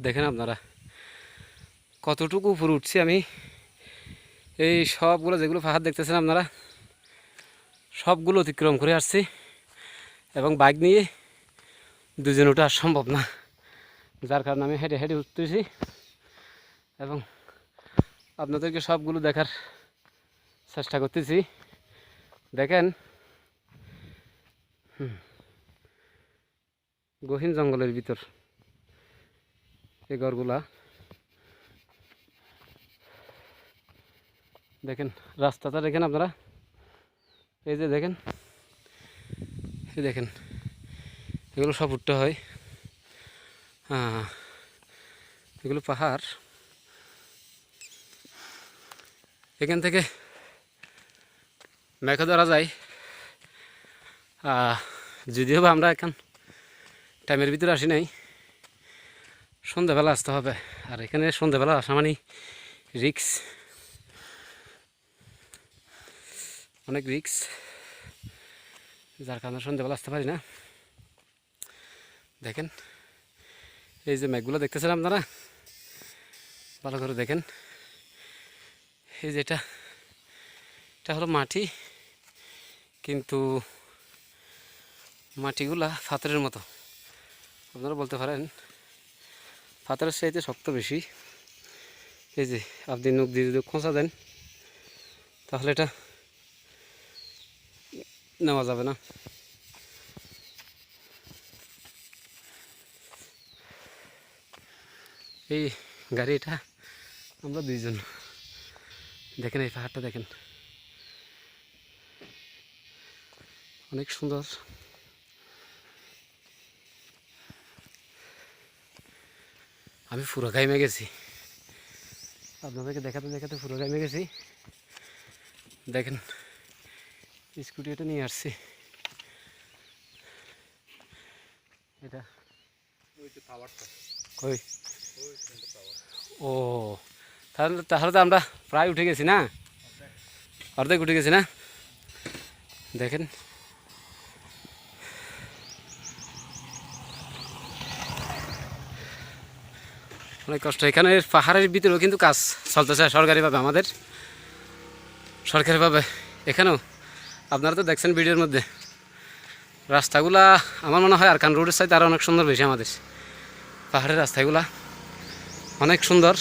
দেখেন আপনারা কতটুকু উপরে উঠছি আমি। এই সবগুলো যেগুলো পাহাড় দেখতেছেন আপনারা সবগুলো অতিক্রম করে আসছি, এবং বাইক নিয়ে দুজন ওঠা সম্ভব না, যার কারণে আমি হেঁটে হেঁটে উঠতেছি এবং আপনাদেরকে সবগুলো দেখার চেষ্টা করতেছি। দেখেন গহীন জঙ্গলের ভিতর এই ঘরগুলা, দেখেন রাস্তাটা দেখেন আপনারা, এই যে দেখেন, এই দেখেন এগুলো সব উঠতে হয়। এগুলো পাহাড়, এখান থেকে মেঘা ধরা যায়। যদিও বা আমরা এখন টাইমের ভিতরে আসি নাই, সন্ধ্যাবেলা আসতে হবে, আর এখানে সন্ধ্যাবেলা আসা মানে রিক্স, অনেক রিক্স, যার কারণে সন্ধ্যাবেলা আসতে পারি না। দেখেন এই যে মেঘগুলো দেখতেছেন আপনারা, ভালো করে দেখেন। এই যে এটা হলো মাটি, কিন্তু মাটিগুলা পাথরের মতো, আপনারা বলতে পারেন পাথরের চাইতে শক্ত বেশি। এই যে আপনি নখ দিয়ে যদি খোঁচা দেন তাহলে এটা নেওয়া যাবে না। এই গাড়িটা আমরা দুইজন, দেখেন এই পাহাড়টা দেখেন, অনেক সুন্দর। আমি পুরো গাইমে গেছি, আপনাদেরকে দেখাতে দেখাতে পুরো গাইমে গেছি। দেখেন স্কুটি এটা নিয়ে আসছি, এটা কই, ও তাহলে তাহলে তো আমরা প্রায় উঠে গেছি না, অর্ধেক উঠে গেছি না। দেখেন অনেক কষ্ট, এখানে পাহাড়ের ভিতরেও কিন্তু কাজ চলতেছে সরকারিভাবে, আমাদের সরকারিভাবে। এখানেও আপনারা তো দেখছেন ভিডিওর মধ্যে রাস্তাগুলা, আমার মনে হয় আরকান রোডের সাইড আরও অনেক সুন্দর বেশি। আমাদের পাহাড়ের রাস্তাগুলা অনেক সুন্দর।